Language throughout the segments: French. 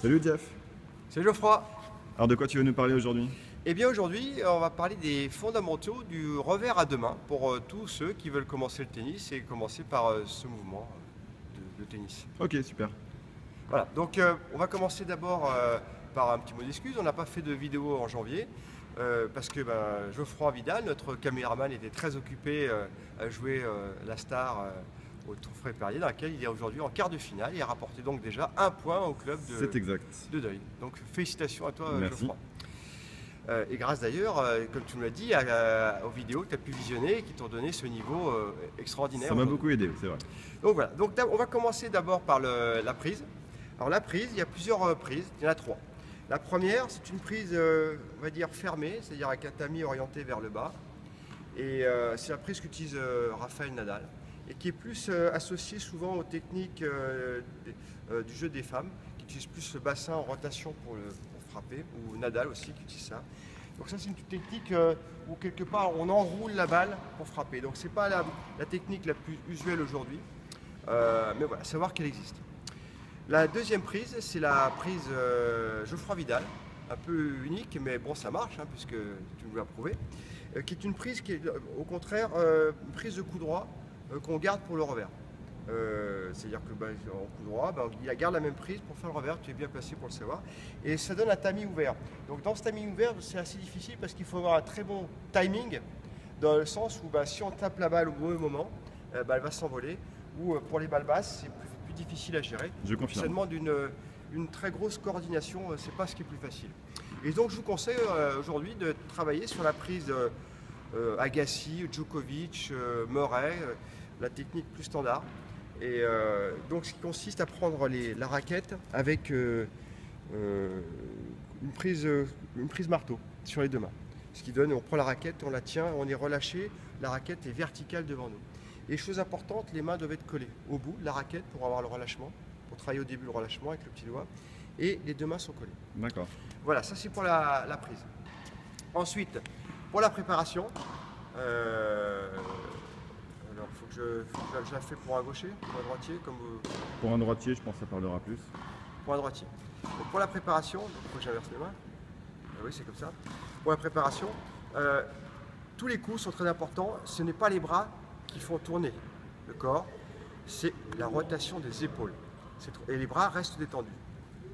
Salut Jeff. C'est Geoffroy. Alors de quoi tu veux nous parler aujourd'hui? Eh bien aujourd'hui, on va parler des fondamentaux du revers à deux mains pour tous ceux qui veulent commencer le tennis et commencer par ce mouvement de tennis. Ok, super. Voilà, donc on va commencer d'abord par un petit mot d'excuse. On n'a pas fait de vidéo en janvier parce que Geoffroy Vidal, notre caméraman, était très occupé à jouer la star au Trophée Perrier, dans laquelle il est aujourd'hui en quart de finale et a rapporté donc déjà un point au club C'est exact. de Deuil. Donc félicitations à toi Merci. Geoffroy. Et grâce d'ailleurs, comme tu me l'as dit, aux vidéos que tu as pu visionner et qui t'ont donné ce niveau extraordinaire. Ça m'a beaucoup aidé, c'est vrai. Donc voilà, donc, on va commencer d'abord par la prise. Alors la prise, il y a plusieurs prises, il y en a trois. La première, c'est une prise, on va dire, fermée, c'est-à-dire avec un tamis orienté vers le bas. Et c'est la prise qu'utilise Rafael Nadal et qui est plus associée souvent aux techniques du jeu des femmes, qui utilisent plus le bassin en rotation pour frapper, ou Nadal aussi qui utilise ça. Donc ça c'est une technique où quelque part on enroule la balle pour frapper. Donc c'est pas la technique la plus usuelle aujourd'hui, mais voilà, savoir qu'elle existe. La deuxième prise, c'est la prise Geoffroy Vidal, un peu unique, mais bon ça marche, hein, puisque tu me l'as prouvé, qui est une prise qui est au contraire une prise de coup droit qu'on garde pour le revers. C'est-à-dire que en coup droit, il garde la même prise pour faire le revers, tu es bien placé pour le savoir. Et ça donne un tamis ouvert. Donc dans ce tamis ouvert, c'est assez difficile parce qu'il faut avoir un très bon timing, dans le sens où si on tape la balle au mauvais moment, elle va s'envoler. Ou pour les balles basses, c'est plus difficile à gérer. Je confirme. Ça demande une très grosse coordination, c'est pas ce qui est plus facile. Et donc je vous conseille aujourd'hui de travailler sur la prise Agassi, Djokovic, Murray, la technique plus standard. Et donc ce qui consiste à prendre la raquette avec une prise marteau sur les deux mains. Ce qui donne, on prend la raquette, on la tient, on est relâché, la raquette est verticale devant nous. Et chose importante, les mains doivent être collées au bout de la raquette pour avoir le relâchement, pour travailler au début le relâchement avec le petit doigt. Et les deux mains sont collées. D'accord. Voilà, ça c'est pour la prise. Ensuite, pour la préparation, alors faut que je la fais pour un gaucher, pour un droitier, comme Pour un droitier, je pense que ça parlera plus. pour un droitier. Donc pour la préparation, il faut que j'inverse les mains. Oui, c'est comme ça. Pour la préparation, tous les coups sont très importants. Ce n'est pas les bras qui font tourner le corps, c'est la rotation des épaules. Et les bras restent détendus.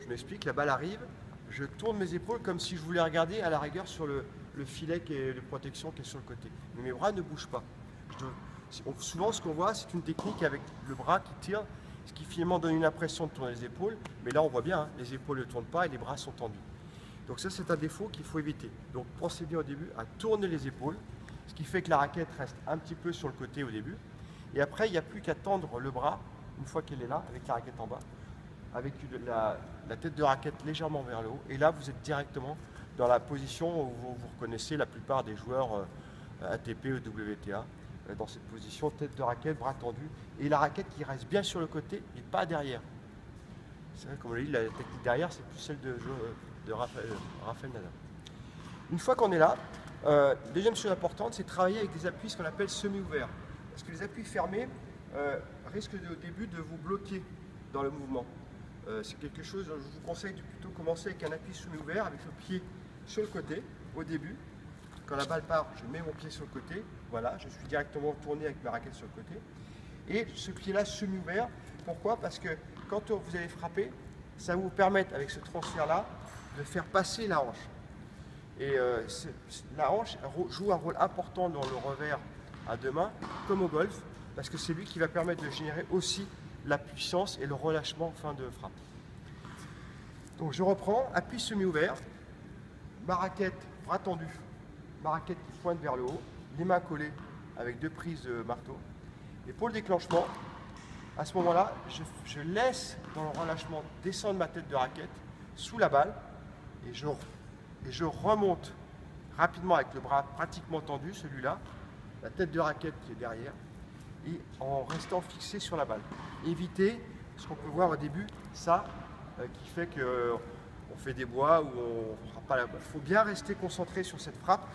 Je m'explique, la balle arrive, je tourne mes épaules comme si je voulais regarder à la rigueur sur le filet de protection qui est sur le côté. Mais mes bras ne bougent pas. Souvent, ce qu'on voit, c'est une technique avec le bras qui tire, ce qui finalement donne une impression de tourner les épaules. Mais là, on voit bien, hein, les épaules ne tournent pas et les bras sont tendus. Donc ça, c'est un défaut qu'il faut éviter. Donc pensez bien au début à tourner les épaules, ce qui fait que la raquette reste un petit peu sur le côté au début. Et après, il n'y a plus qu'à tendre le bras, une fois qu'elle est là, avec la raquette en bas, avec la tête de raquette légèrement vers le haut. Et là, vous êtes directement dans la position où vous reconnaissez la plupart des joueurs ATP ou WTA. Dans cette position, tête de raquette, bras tendu, et la raquette qui reste bien sur le côté et pas derrière. C'est vrai, comme on l'a dit, la technique derrière, c'est plus celle de Rafael Nadal. Une fois qu'on est là, deuxième chose importante, c'est de travailler avec des appuis, ce qu'on appelle semi-ouverts. Parce que les appuis fermés risquent au début de vous bloquer dans le mouvement. C'est quelque chose, je vous conseille de plutôt commencer avec un appui semi-ouvert, avec le pied sur le côté, au début. Quand la balle part, je mets mon pied sur le côté, voilà, je suis directement tourné avec ma raquette sur le côté. Et ce pied-là semi-ouvert, pourquoi? Parce que quand vous allez frapper, ça va vous permettre, avec ce transfert-là, de faire passer la hanche. Et la hanche joue un rôle important dans le revers à deux mains, comme au golf, parce que c'est lui qui va permettre de générer aussi la puissance et le relâchement en fin de frappe. Donc je reprends, appui semi-ouvert, ma raquette, bras tendu, ma raquette qui pointe vers le haut, les mains collées avec deux prises de marteau. Et pour le déclenchement, à ce moment-là, je laisse dans le relâchement descendre ma tête de raquette sous la balle et je remonte rapidement avec le bras pratiquement tendu, celui-là, la tête de raquette qui est derrière, et en restant fixé sur la balle. Évitez ce qu'on peut voir au début, ça, qui fait qu'on fait des bois ou on ne frappe pas la balle. Il faut bien rester concentré sur cette frappe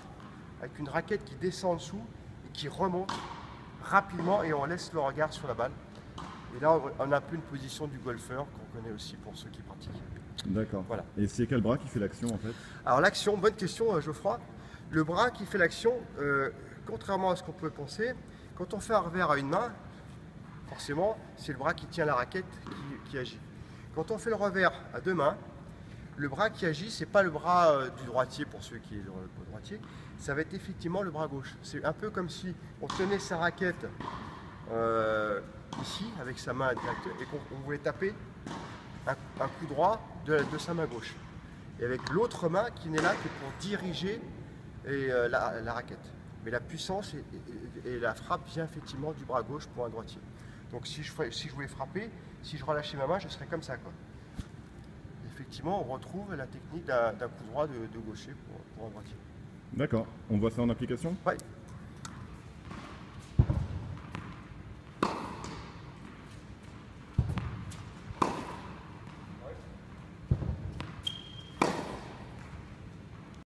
avec une raquette qui descend en dessous et qui remonte rapidement et on laisse le regard sur la balle. Et là, on a un peu une position du golfeur qu'on connaît aussi pour ceux qui pratiquent. D'accord. Voilà. Et c'est quel bras qui fait l'action en fait? Alors l'action, bonne question Geoffroy. Le bras qui fait l'action, contrairement à ce qu'on peut penser, quand on fait un revers à une main, forcément, c'est le bras qui tient la raquette qui agit. Quand on fait le revers à deux mains, le bras qui agit, c'est pas le bras du droitier pour ceux qui est le droitier, ça va être effectivement le bras gauche. C'est un peu comme si on tenait sa raquette ici, avec sa main directe, et qu'on voulait taper un coup droit de sa main gauche. Et avec l'autre main qui n'est là que pour diriger la raquette. Mais la puissance et la frappe vient effectivement du bras gauche pour un droitier. Donc si je voulais frapper, si je relâchais ma main, je serais comme ça, quoi. Effectivement, on retrouve la technique d'un coup droit de gaucher pour un droitier. D'accord. On voit ça en application? Ouais.